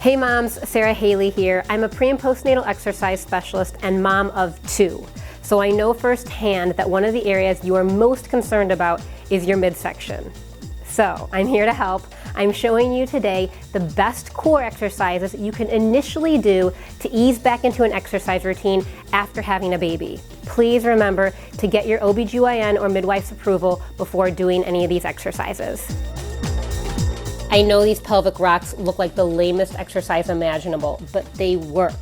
Hey moms, Sara Haley here. I'm a pre and postnatal exercise specialist and mom of 2. So I know firsthand that one of the areas you are most concerned about is your midsection. So I'm here to help. I'm showing you today the best core exercises you can initially do to ease back into an exercise routine after having a baby. Please remember to get your OBGYN or midwife's approval before doing any of these exercises. I know these pelvic rocks look like the lamest exercise imaginable, but they work.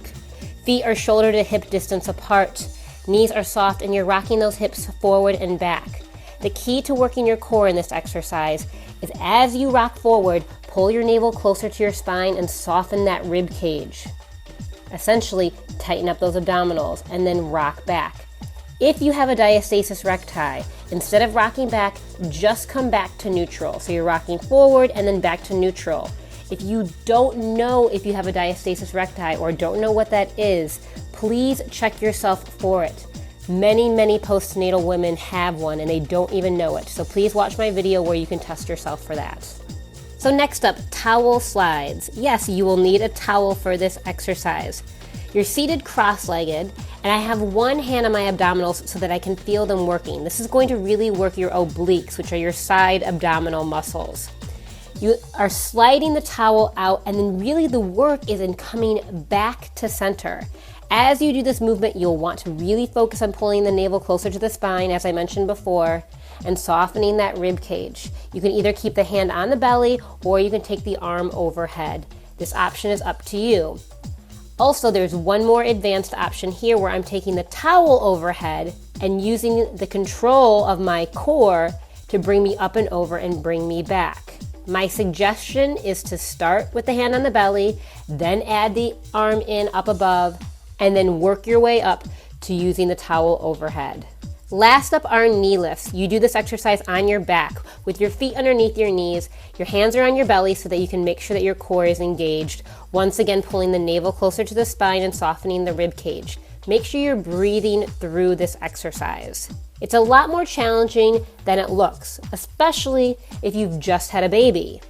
Feet are shoulder to hip distance apart. Knees are soft and you're rocking those hips forward and back. The key to working your core in this exercise is as you rock forward, pull your navel closer to your spine and soften that rib cage. Essentially, tighten up those abdominals and then rock back. If you have a diastasis recti, instead of rocking back, just come back to neutral. So you're rocking forward and then back to neutral. If you don't know if you have a diastasis recti or don't know what that is, please check yourself for it. Many postnatal women have one and they don't even know it. So please watch my video where you can test yourself for that. So next up, towel slides. Yes, you will need a towel for this exercise. You're seated cross-legged, and I have one hand on my abdominals so that I can feel them working. This is going to really work your obliques, which are your side abdominal muscles. You are sliding the towel out, and then really the work is in coming back to center. As you do this movement, you'll want to really focus on pulling the navel closer to the spine, as I mentioned before, and softening that rib cage. You can either keep the hand on the belly, or you can take the arm overhead. This option is up to you. Also, there's one more advanced option here where I'm taking the towel overhead and using the control of my core to bring me up and over and bring me back. My suggestion is to start with the hand on the belly, then add the arm in up above, and then work your way up to using the towel overhead. Last up are knee lifts. You do this exercise on your back with your feet underneath your knees. Your hands are on your belly so that you can make sure that your core is engaged. Once again, pulling the navel closer to the spine and softening the rib cage. Make sure you're breathing through this exercise. It's a lot more challenging than it looks, especially if you've just had a baby.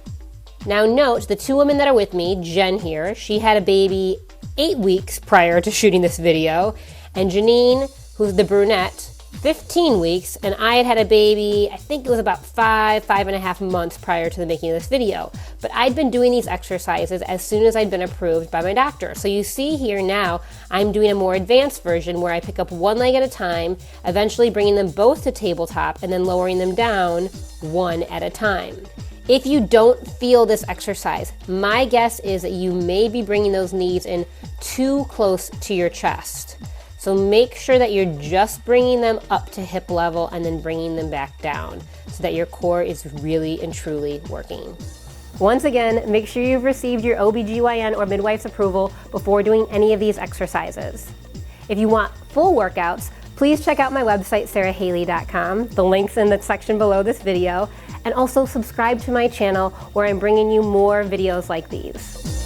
Now note, the 2 women that are with me, Jen here, she had a baby 8 weeks prior to shooting this video, and Janine, who's the brunette, 15 weeks, and I had a baby, I think it was about 5.5 months prior to the making of this video. But I'd been doing these exercises as soon as I'd been approved by my doctor. So you see here now, I'm doing a more advanced version where I pick up one leg at a time, eventually bringing them both to tabletop and then lowering them down one at a time. If you don't feel this exercise, my guess is that you may be bringing those knees in too close to your chest. So make sure that you're just bringing them up to hip level and then bringing them back down so that your core is really and truly working. Once again, make sure you've received your OBGYN or midwife's approval before doing any of these exercises. If you want full workouts, please check out my website, sarahaley.com. The link's in the section below this video. And also subscribe to my channel where I'm bringing you more videos like these.